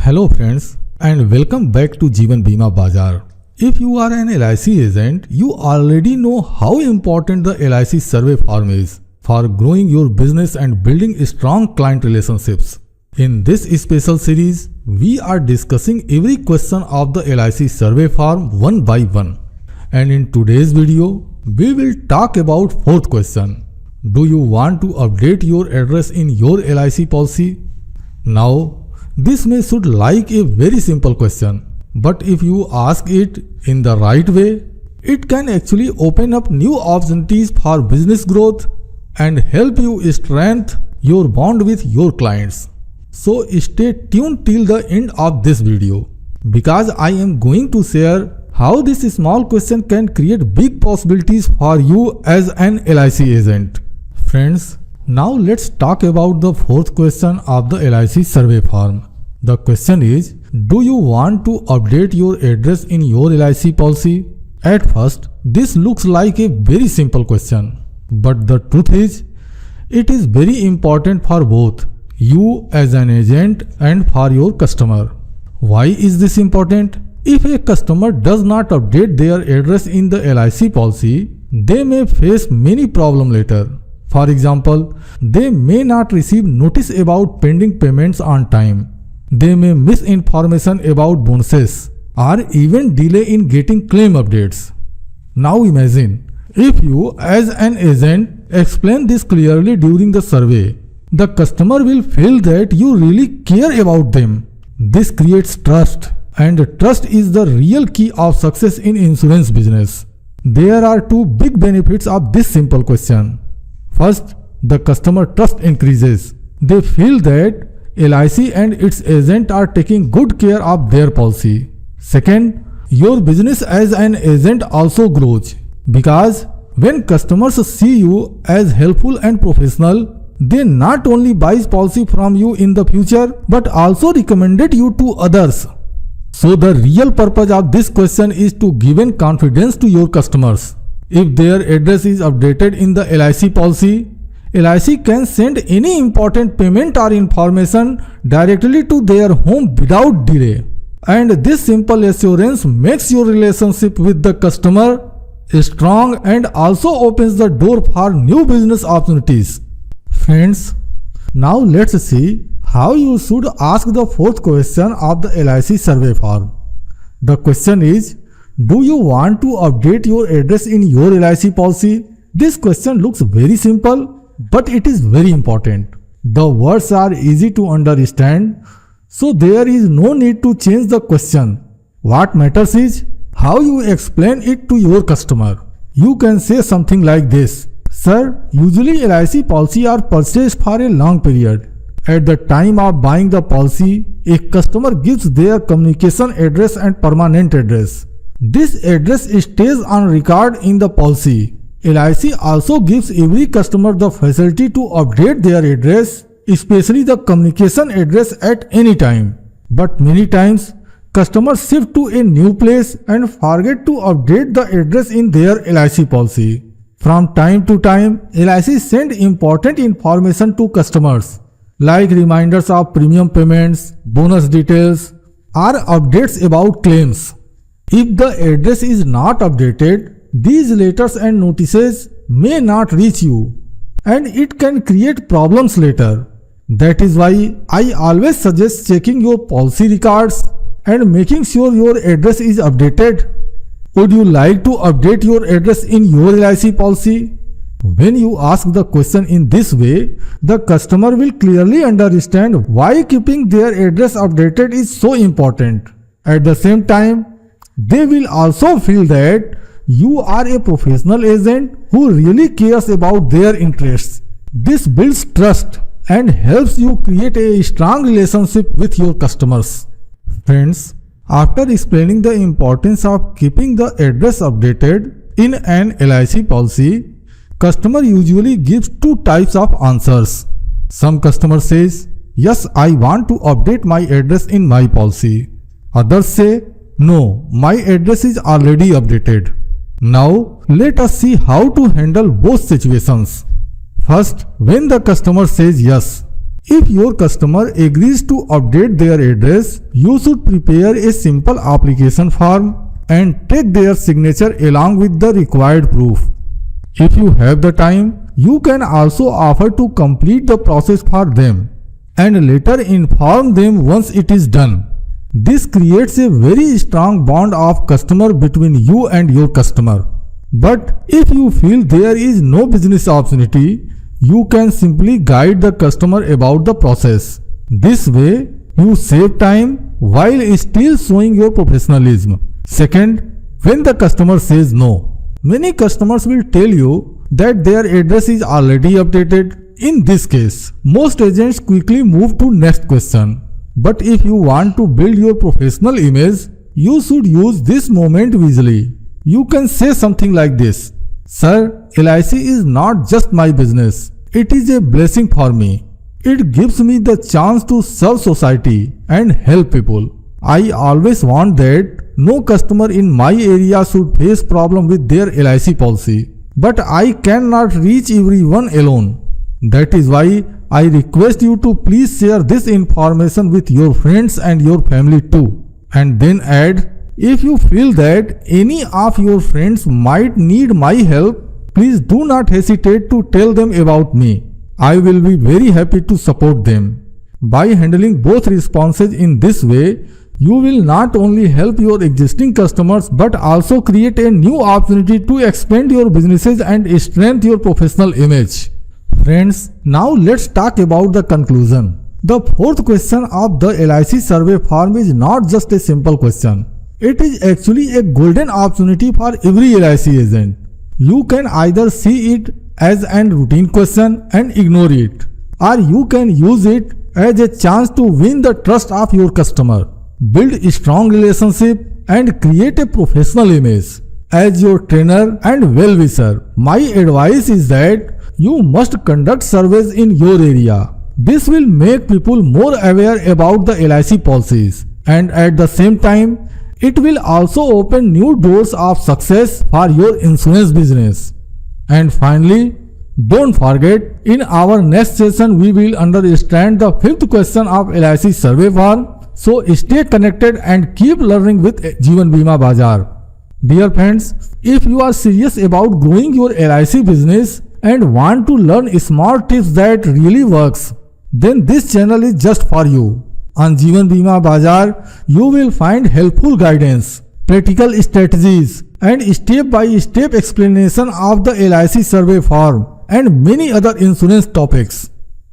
Hello friends and welcome back to Jeevan Bima Bazaar. If you are an LIC agent, you already know how important the LIC survey form is for growing your business and building strong client relationships. In this special series, we are discussing every question of the LIC survey form one by one. And in today's video, we will talk about fourth question. Do you want to update your address in your LIC policy? Now, this may sound like a very simple question, but if you ask it in the right way, it can actually open up new opportunities for business growth and help you strengthen your bond with your clients. So stay tuned till the end of this video, because I am going to share how this small question can create big possibilities for you as an LIC agent. Friends, now let's talk about the fourth question of the LIC survey form. The question is, do you want to update your address in your LIC policy? At first, this looks like a very simple question, but the truth is, it is very important for both you as an agent and for your customer. Why is this important? If a customer does not update their address in the LIC policy, they may face many problems later. For example, they may not receive notice about pending payments on time. They may miss information about bonuses or even delay in getting claim updates. Now imagine, if you as an agent explain this clearly during the survey, the customer will feel that you really care about them. This creates trust, and trust is the real key of success in insurance business. There are two big benefits of this simple question. First, the customer trust increases. They feel that LIC and its agent are taking good care of their policy. Second, your business as an agent also grows, because when customers see you as helpful and professional, they not only buy policy from you in the future but also recommended you to others. So the real purpose of this question is to give confidence to your customers. If their address is updated in the LIC policy, LIC can send any important payment or information directly to their home without delay. And this simple assurance makes your relationship with the customer strong and also opens the door for new business opportunities. Friends, now let's see how you should ask the fourth question of the LIC survey form. The question is, do you want to update your address in your LIC policy? This question looks very simple, but it is very important. The words are easy to understand, so there is no need to change the question. What matters is how you explain it to your customer. You can say something like this: Sir, usually LIC policy are purchased for a long period. At the time of buying the policy, a customer gives their communication address and permanent address. This address stays on record in the policy. LIC also gives every customer the facility to update their address, especially the communication address at any time. But many times, customers shift to a new place and forget to update the address in their LIC policy. From time to time, LIC send important information to customers, like reminders of premium payments, bonus details, or updates about claims. If the address is not updated, these letters and notices may not reach you, and it can create problems later. That is why I always suggest checking your policy records and making sure your address is updated. Would you like to update your address in your LIC policy? When you ask the question in this way, the customer will clearly understand why keeping their address updated is so important. At the same time, they will also feel that you are a professional agent who really cares about their interests. This builds trust and helps you create a strong relationship with your customers. Friends, after explaining the importance of keeping the address updated in an LIC policy, customer usually gives two types of answers. Some customer says, yes, I want to update my address in my policy. Others say, no, my address is already updated. Now, let us see how to handle both situations. First, when the customer says yes, If your customer agrees to update their address, you should prepare a simple application form and take their signature along with the required proof. If you have the time, you can also offer to complete the process for them and later inform them once it is done. This creates a very strong bond of customer between you and your customer. But if you feel there is no business opportunity, you can simply guide the customer about the process. This way, you save time while still showing your professionalism. Second, when the customer says no, many customers will tell you that their address is already updated. In this case, most agents quickly move to next question. But if you want to build your professional image, you should use this moment wisely. You can say something like this: Sir, LIC is not just my business. It is a blessing for me. It gives me the chance to serve society and help people. I always want that no customer in my area should face problem with their LIC policy. But I cannot reach everyone alone. That is why I request you to please share this information with your friends and your family too. And then add, if you feel that any of your friends might need my help, please do not hesitate to tell them about me. I will be very happy to support them. By handling both responses in this way, you will not only help your existing customers but also create a new opportunity to expand your businesses and strengthen your professional image. Friends, now let's talk about the conclusion. The fourth question of the LIC survey form is not just a simple question. It is actually a golden opportunity for every LIC agent. You can either see it as an routine question and ignore it, or you can use it as a chance to win the trust of your customer, build a strong relationship, and create a professional image. As your trainer and well-wisher, my advice is that you must conduct surveys in your area. This will make people more aware about the LIC policies, and at the same time, it will also open new doors of success for your insurance business. And finally, don't forget, in our next session we will understand the fifth question of LIC survey form. So stay connected and keep learning with Jeevan Bima Bazaar. Dear friends, if you are serious about growing your LIC business and want to learn smart tips that really works, then this channel is just for you. On Jeevan Bima Bazaar, you will find helpful guidance, practical strategies, and step-by-step explanation of the LIC survey form and many other insurance topics.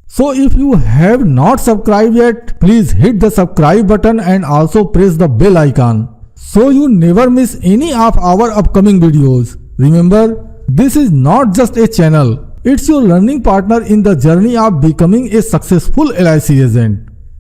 So if you have not subscribed yet, please hit the subscribe button and also press the bell icon so you never miss any of our upcoming videos. Remember, this is not just a channel, it's your learning partner in the journey of becoming a successful LIC agent.